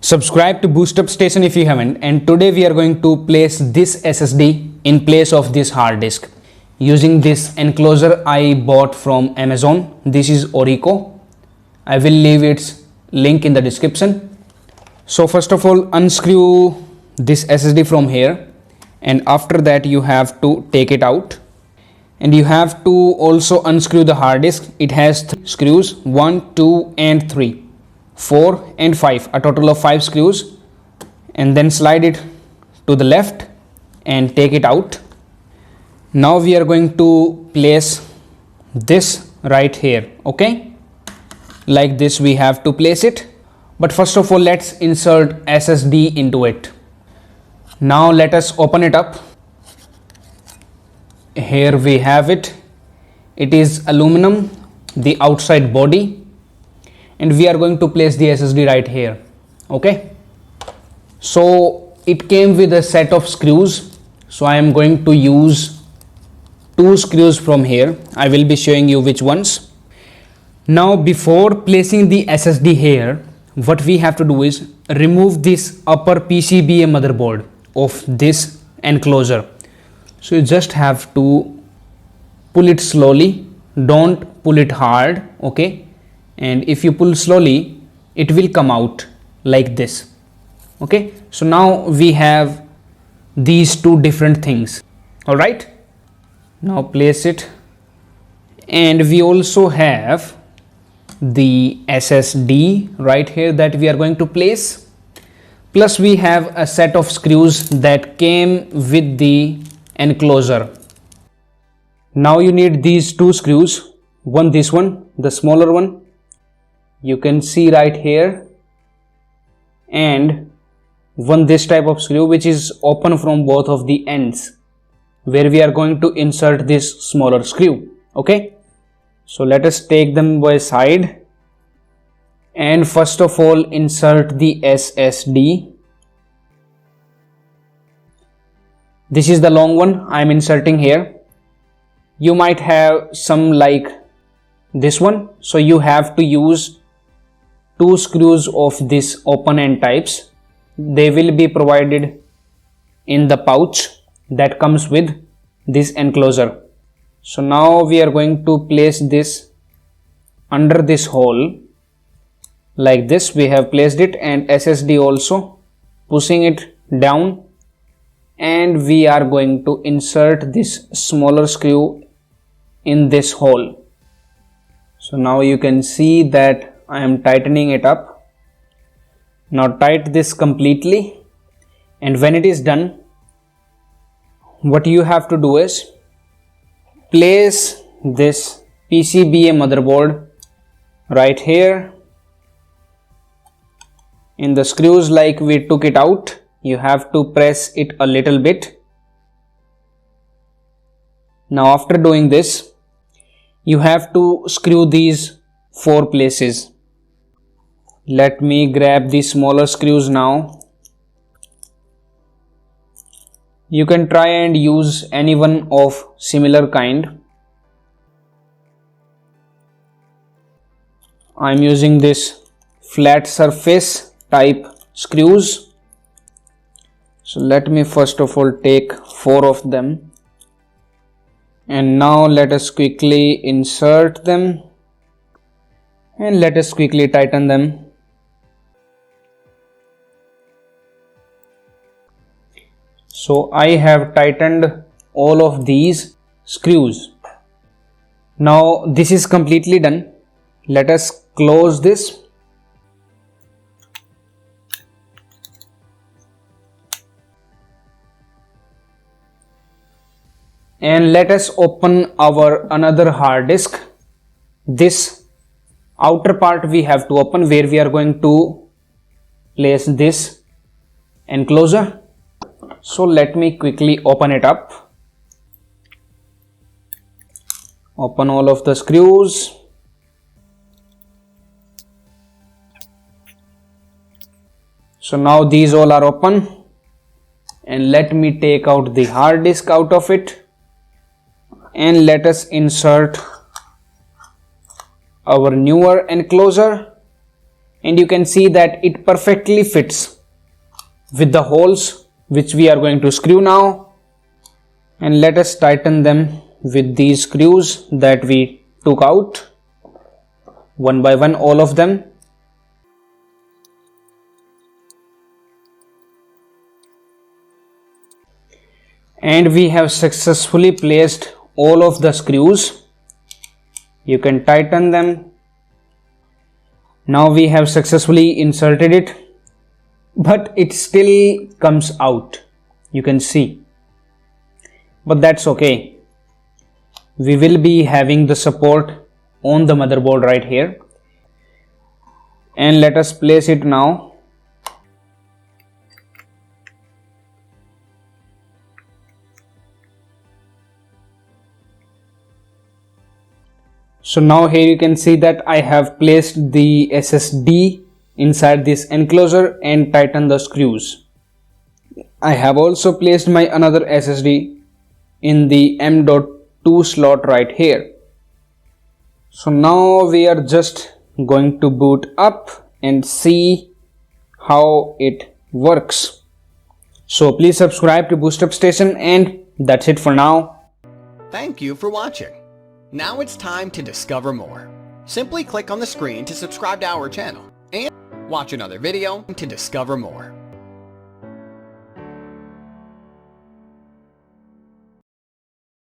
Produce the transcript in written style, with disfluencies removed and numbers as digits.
Subscribe to BoostUp Station if you haven't, and today we are going to place this SSD in place of this hard disk using this enclosure I bought from Amazon. This is Orico. I will leave its link in the description. So first of all, unscrew this SSD from here, and after that you have to take it out, and you have to also unscrew the hard disk. It has 3 screws, 1, 2 and 3. 4 and 5, a total of 5 screws, and then slide it to the left and take it out. Now we are going to place this right here, okay, like this we have to place it. But first of all, let's insert SSD into it. Now let us open it up. Here we have it. It is aluminum, the outside body, and we are going to place the SSD right here, okay. So it came with a set of screws, so I am going to use 2 screws from here. I will be showing you which ones. Now before placing the SSD here, what we have to do is remove this upper PCBA motherboard of this enclosure. So you just have to pull it slowly, don't pull it hard, okay. And if you pull slowly, it will come out like this, okay. So now we have these 2 different things. All right, now place it, and we also have the SSD right here that we are going to place, plus we have a set of screws that came with the enclosure. Now you need these 2 screws, one this one, the smaller one, you can see right here, and one this type of screw which is open from both of the ends, where we are going to insert this smaller screw, okay. So let us take them by side, and first of all insert the SSD. This is the long one I am inserting here. You might have some like this one, so you have to use 2 screws of this open end types. They will be provided in the pouch that comes with this enclosure. So now we are going to place this under this hole like this. We have placed it, and SSD also, pushing it down, and we are going to insert this smaller screw in this hole. So now you can see that I am tightening it up. Now tight this completely, and when it is done, what you have to do is place this PCBA motherboard right here in the screws like we took it out. You have to press it a little bit. Now after doing this, you have to screw these 4 places. Let me grab the smaller screws now. You can try and use any one of similar kind. I am using this flat surface type screws. So let me first of all take 4 of them, and now let us quickly insert them, and let us quickly tighten them. So I have tightened all of these screws. Now this is completely done. Let us close this. And let us open our another hard disk. This outer part we have to open, where we are going to place this enclosure. So let me quickly open it up. Open all of the screws. So now these all are open, and let me take out the hard disk out of it, and let us insert our newer enclosure, and you can see that it perfectly fits with the holes which we are going to screw now. And let us tighten them with these screws that we took out one by one, all of them. And we have successfully placed all of the screws. You can tighten them. Now we have successfully inserted it, but it still comes out, you can see, but that's okay. We will be having the support on the motherboard right here, and let us place it now. So now here you can see that I have placed the SSD inside this enclosure and tightened the screws. I have also placed my another SSD in the M.2 slot right here. So now we are just going to boot up and see how it works. So please subscribe to Boost Up Station, and that's it for now. Thank you for watching. Now it's time to discover more. Simply click on the screen to subscribe to our channel and watch another video to discover more.